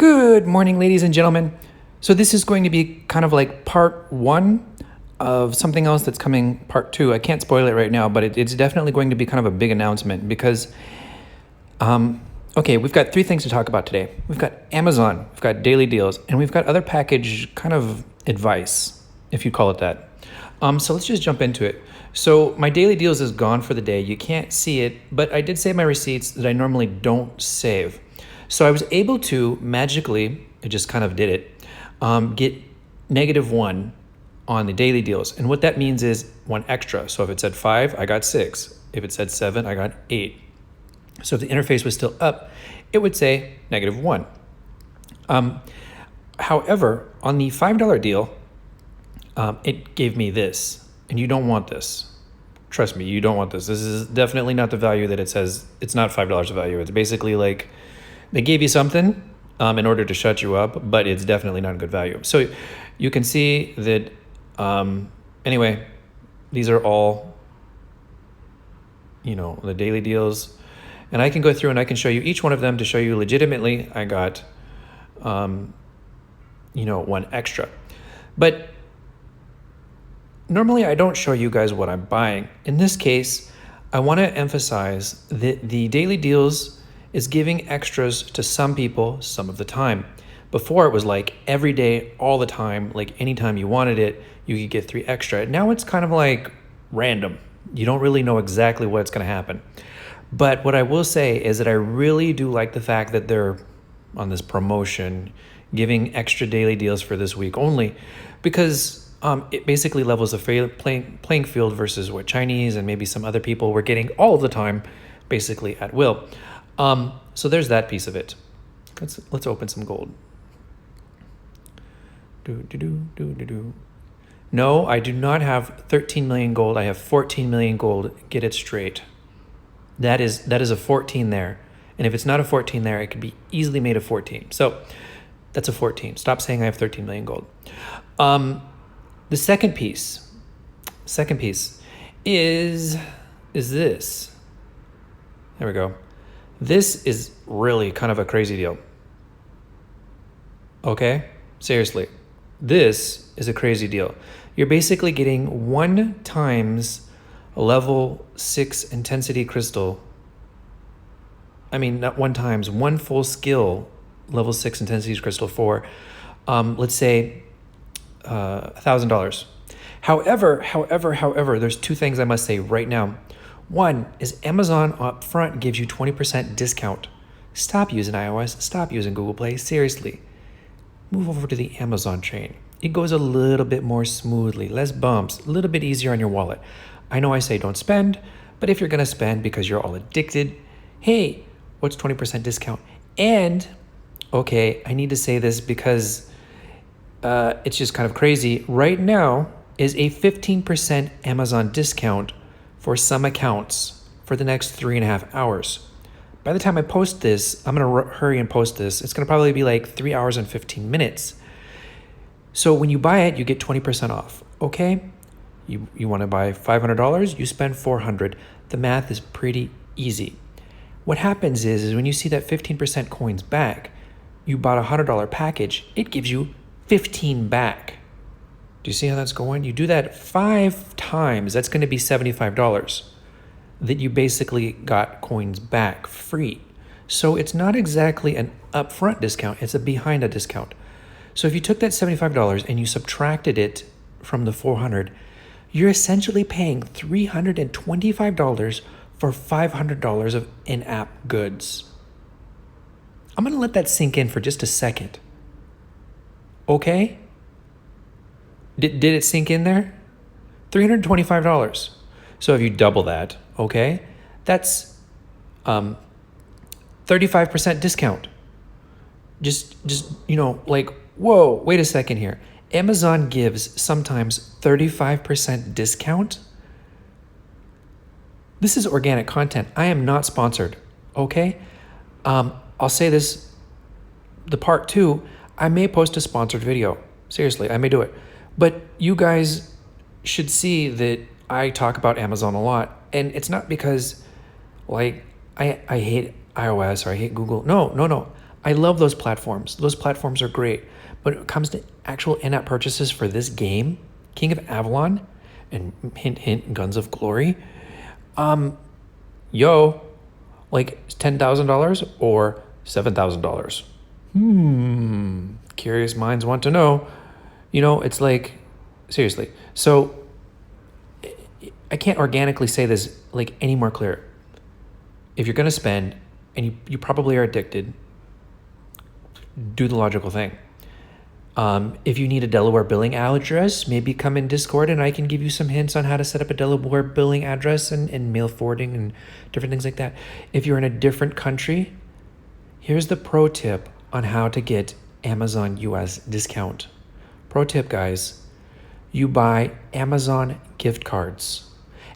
Good morning, ladies and gentlemen. So this is going to be kind of like part one of something else that's coming part two. I can't spoil it right now, but it's definitely going to be kind of a big announcement because, okay, we've got three things to talk about today. We've got Amazon, we've got daily deals, and we've got other package kind of advice, if you call it that. So let's just jump into it. So my daily deals is gone for the day. You can't see it, but I did save my receipts that I normally don't save. So I was able to magically, I just kind of did it, get -1 on the daily deals. And what that means is one extra. So if it said 5, I got 6. If it said 7, I got 8. So if the interface was still up, it would say -1. However, on the $5 deal, it gave me this, and you don't want this. Trust me, you don't want this. This is definitely not the value that it says. It's not $5 of value. It's basically like they gave you something in order to shut you up, but it's definitely not a good value. So you can see that, anyway, these are all, the daily deals. And I can go through and I can show you each one of them to show you legitimately I got, one extra. But normally I don't show you guys what I'm buying. In this case, I want to emphasize that the daily deals is giving extras to some people some of the time. Before it was like every day, all the time, like anytime you wanted it, you could get 3 extra. Now it's kind of like random. You don't really know exactly what's going to happen. But what I will say is that I really do like the fact that they're on this promotion, giving extra daily deals for this week only, because it basically levels the playing field versus what Chinese and maybe some other people were getting all of the time, basically at will. So there's that piece of it. Let's open some gold. No, I do not have 13 million gold. I have 14 million gold. Get it straight. That is a 14 there. And if it's not a 14 there, it could be easily made a 14. So that's a 14. Stop saying I have 13 million gold. The second piece is this. There we go. This is really kind of a crazy deal. Okay? Seriously. This is a crazy deal. You're basically getting 1 times level 6 intensity crystal. I mean, not 1 times, 1 full skill level 6 intensity crystal for, let's say, $1,000. However, there's 2 things I must say right now. One is Amazon up front gives you 20% discount. Stop using iOS. Stop using Google Play. Seriously. Move over to the Amazon chain. It goes a little bit more smoothly, less bumps, a little bit easier on your wallet. I know I say don't spend, but if you're going to spend because you're all addicted, hey, what's 20% discount? And, okay, I need to say this because it's just kind of crazy. Right now is a 15% Amazon discount for some accounts for the next 3.5 hours. By the time I post this, I'm going to hurry and post this. It's going to probably be like 3 hours and 15 minutes. So when you buy it, you get 20% off. Okay? You want to buy $500, you spend $400. The math is pretty easy. What happens is when you see that 15% coins back, you bought a $100 package, it gives you 15 back. Do you see how that's going? You do that 5 times, that's going to be $75 that you basically got coins back free. So it's not exactly an upfront discount, it's a behind a discount. So if you took that $75 and you subtracted it from the $400, you're essentially paying $325 for $500 of in-app goods. I'm going to let that sink in for just a second. Okay? Did it sink in there? $325. So if you double that, okay, that's 35% discount. Just like, whoa, wait a second here. Amazon gives sometimes 35% discount. This is organic content. I am not sponsored, okay? I'll say this, the part 2, I may post a sponsored video. Seriously, I may do it. But you guys should see that I talk about Amazon a lot. And it's not because, like, I hate iOS or I hate Google. No. I love those platforms. Those platforms are great. But when it comes to actual in-app purchases for this game, King of Avalon, and hint, hint, Guns of Glory, yo, like $10,000 or $7,000. Curious minds want to know. It's like, seriously. So I can't organically say this like any more clear. If you're going to spend, and you probably are addicted, do the logical thing. If you need a Delaware billing address, maybe come in Discord and I can give you some hints on how to set up a Delaware billing address and mail forwarding and different things like that. If you're in a different country, here's the pro tip on how to get Amazon US discount. Pro tip, guys, you buy Amazon gift cards.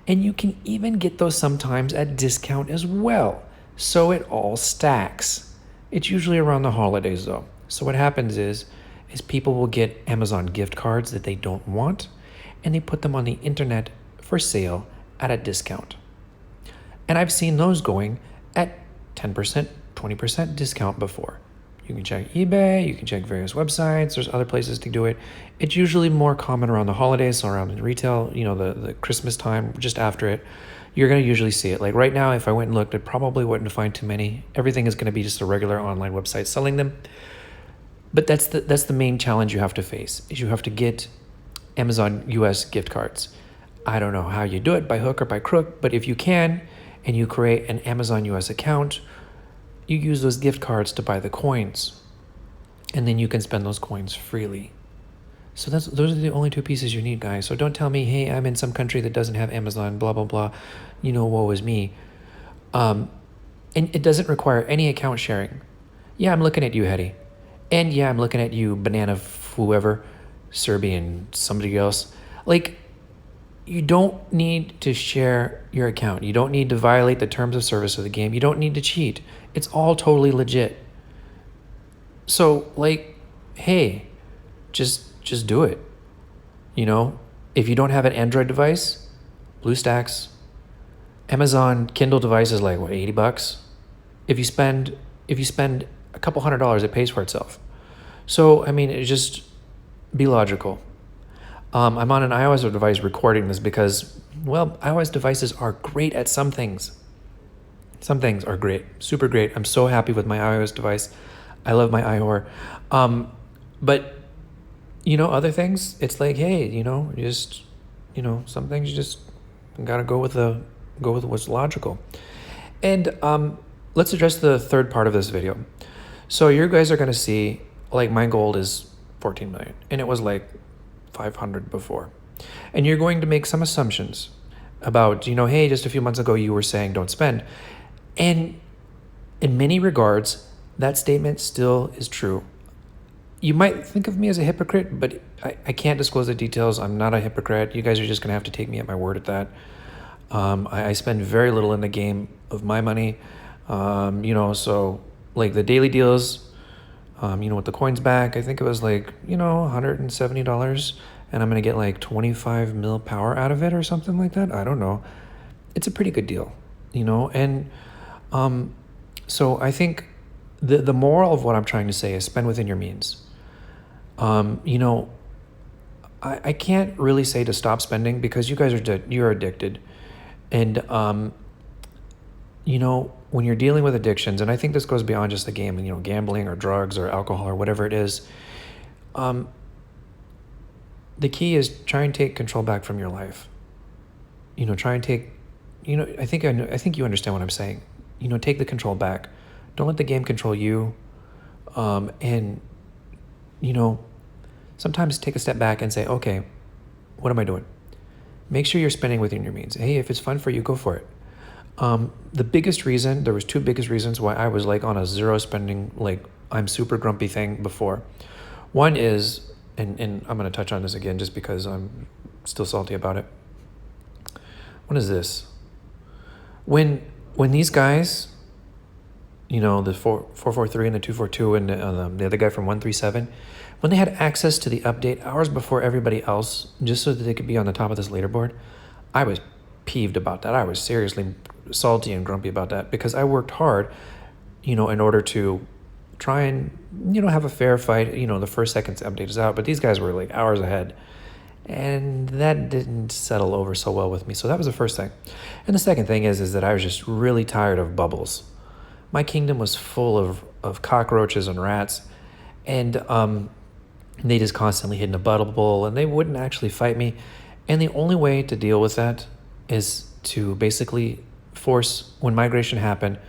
And you can even get those sometimes at discount as well. So it all stacks. It's usually around the holidays though. So what happens is people will get Amazon gift cards that they don't want, and they put them on the internet for sale at a discount. And I've seen those going at 10%, 20% discount before. You can check eBay, you can check various websites, there's other places to do it. It's usually more common around the holidays, so around the retail, the Christmas time, just after it, you're gonna usually see it. Like right now, if I went and looked, I probably wouldn't find too many. Everything is gonna be just a regular online website selling them. But that's the main challenge you have to face, is you have to get Amazon US gift cards. I don't know how you do it, by hook or by crook, but if you can, and you create an Amazon US account, you use those gift cards to buy the coins, and then you can spend those coins freely. So those are the only two pieces you need, guys. So don't tell me, hey, I'm in some country that doesn't have Amazon, blah, blah, blah. Woe is me. And it doesn't require any account sharing. Yeah, I'm looking at you, Hetty. And yeah, I'm looking at you, banana whoever, Serbian, somebody else. Like, you don't need to share your account. You don't need to violate the terms of service of the game. You don't need to cheat. It's all totally legit. So, like, hey, just do it. If you don't have an Android device, BlueStacks, Amazon Kindle device is like, what, $80? If you spend a couple $100, it pays for itself. So, just be logical. I'm on an iOS device recording this because, well, iOS devices are great at some things. Some things are great, super great. I'm so happy with my iOS device. I love my iHor. But, other things, it's like, hey, some things you just gotta go with what's logical. And let's address the third part of this video. So you guys are gonna see, like, my goal is 14 million, and it was like 500 before. And you're going to make some assumptions about, hey, just a few months ago you were saying don't spend. And in many regards, that statement still is true. You might think of me as a hypocrite, but I can't disclose the details. I'm not a hypocrite. You guys are just going to have to take me at my word at that. I spend very little in the game of my money. So like the daily deals, with the coins back, I think it was like, $170, and I'm going to get like 25 mil power out of it or something like that. I don't know. It's a pretty good deal, and so I think the moral of what I'm trying to say is spend within your means. I can't really say to stop spending because you guys you're addicted. And, when you're dealing with addictions, and I think this goes beyond just the game, gambling or drugs or alcohol or whatever it is, the key is try and take control back from your life. Try and take, I think you understand what I'm saying. Take the control back. Don't let the game control you. And sometimes take a step back and say, okay, what am I doing? Make sure you're spending within your means. Hey, if it's fun for you, go for it. There was two biggest reasons why I was like on a zero spending, like I'm super grumpy thing before. One is, and I'm going to touch on this again just because I'm still salty about it. What is this? When these guys, the 443 and the 242 and the other guy from 137, when they had access to the update hours before everybody else, just so that they could be on the top of this leaderboard, I was peeved about that. I was seriously salty and grumpy about that because I worked hard, in order to try and, have a fair fight. The first second update is out, but these guys were like hours ahead. And that didn't settle over so well with me. So that was the first thing. And the second thing is that I was just really tired of bubbles. My kingdom was full of cockroaches and rats. And they just constantly hid in a bubble, and they wouldn't actually fight me. And the only way to deal with that is to basically force, when migration happened,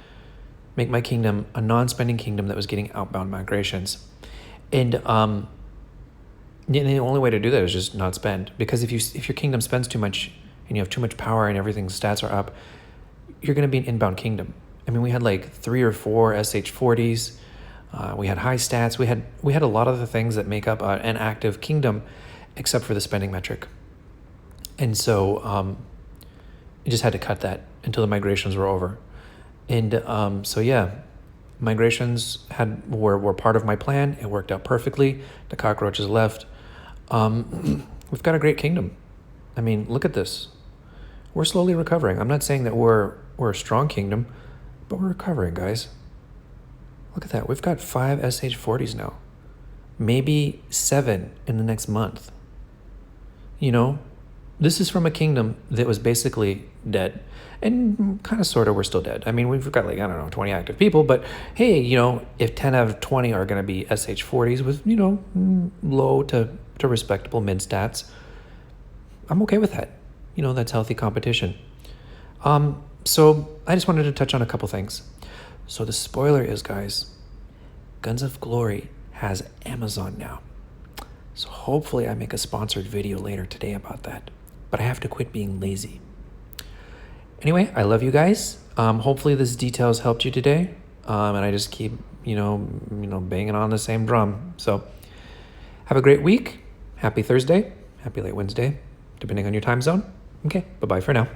make my kingdom a non-spending kingdom that was getting outbound migrations. And the only way to do that is just not spend. Because if your kingdom spends too much and you have too much power and everything's stats are up, you're going to be an inbound kingdom. I mean, we had like 3 or 4 SH40s. We had high stats. We had a lot of the things that make up an active kingdom, except for the spending metric. And so you just had to cut that until the migrations were over. And so yeah, migrations were part of my plan. It worked out perfectly. The cockroaches left. We've got a great kingdom. I mean, look at this. We're slowly recovering. I'm not saying that we're a strong kingdom, but we're recovering, guys. Look at that. We've got 5 SH40s now. Maybe 7 in the next month. This is from a kingdom that was basically dead. And kind of sort of we're still dead. I mean, we've got 20 active people, but hey, if 10 out of 20 are going to be SH40s with, low to respectable mid stats, I'm okay with that. That's healthy competition. So I just wanted to touch on a couple things. So the spoiler is, guys, Guns of Glory has Amazon now. So hopefully I make a sponsored video later today about that. But I have to quit being lazy. Anyway, I love you guys. Hopefully this details helped you today. And I just keep, banging on the same drum. So have a great week. Happy Thursday. Happy late Wednesday, depending on your time zone. Okay, bye-bye for now.